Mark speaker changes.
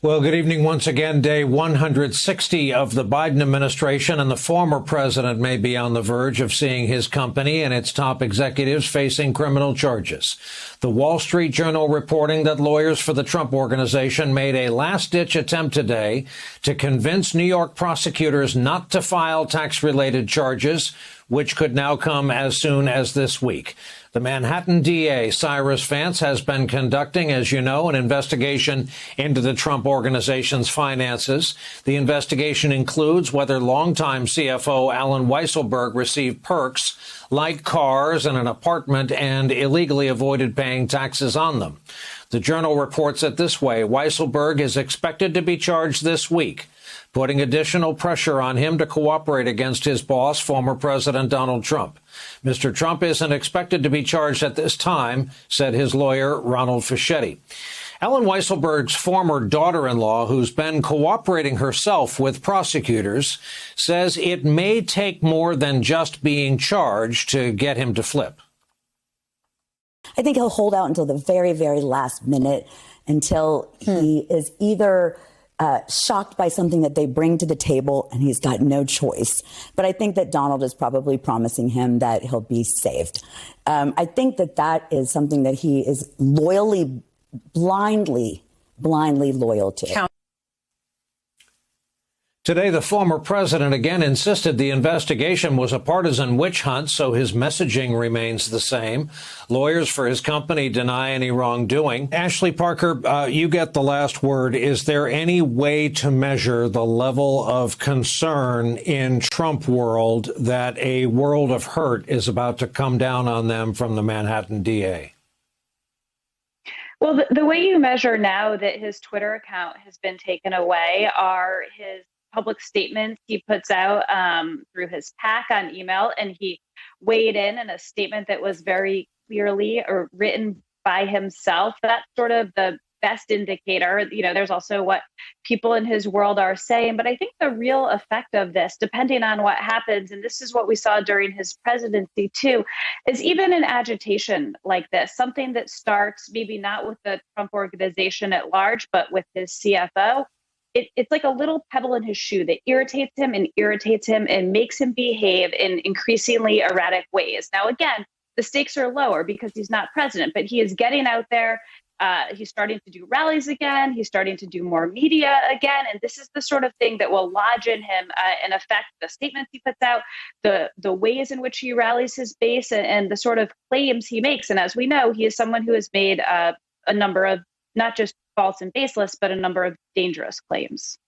Speaker 1: Well, good evening once again. Day 160 of the Biden administration, and the former president may be on the verge of seeing his company and its top executives facing criminal charges. The Wall Street Journal reporting that lawyers for the Trump Organization made a last-ditch attempt today to convince New York prosecutors not to file tax-related charges, which could now come as soon as this week. The Manhattan DA, Cyrus Vance, has been conducting, as you know, an investigation into the Trump Organization's finances. The investigation includes whether longtime CFO Allen Weisselberg received perks like cars and an apartment and illegally avoided paying taxes on them. The Journal reports it this way. Weisselberg is expected to be charged this week, putting additional pressure on him to cooperate against his boss, former President Donald Trump. Mr. Trump isn't expected to be charged at this time, said his lawyer, Ronald Fischetti. Allen Weisselberg's former daughter-in-law, who's been cooperating herself with prosecutors, says it may take more than just being charged to get him to flip.
Speaker 2: I think he'll hold out until the very, very last minute, until he is either shocked by something that they bring to the table and he's got no choice. But I think that Donald is probably promising him that he'll be saved. I think that that is something that he is loyally, blindly loyal to.
Speaker 1: Today, the former president again insisted the investigation was a partisan witch hunt, so his messaging remains the same. Lawyers for his company deny any wrongdoing. Ashley Parker, you get the last word. Is there any way to measure the level of concern in Trump world that a world of hurt is about to come down on them from the Manhattan DA?
Speaker 3: Well, the way you measure now that his Twitter account has been taken away are his public statements he puts out through his PAC on email. And he weighed in a statement that was very clearly written by himself. That's sort of the best indicator. You know, there's also what people in his world are saying. But I think the real effect of this, depending on what happens, and this is what we saw during his presidency too, is even an agitation like this, something that starts maybe not with the Trump Organization at large, but with his CFO. It's like a little pebble in his shoe that irritates him and makes him behave in increasingly erratic ways. Now, again, the stakes are lower because he's not president, but he is getting out there. He's starting to do rallies again. He's starting to do more media again. And this is the sort of thing that will lodge in him and affect the statements he puts out, the ways in which he rallies his base, and the sort of claims he makes. And as we know, he is someone who has made a number of not just false and baseless, but a number of dangerous claims.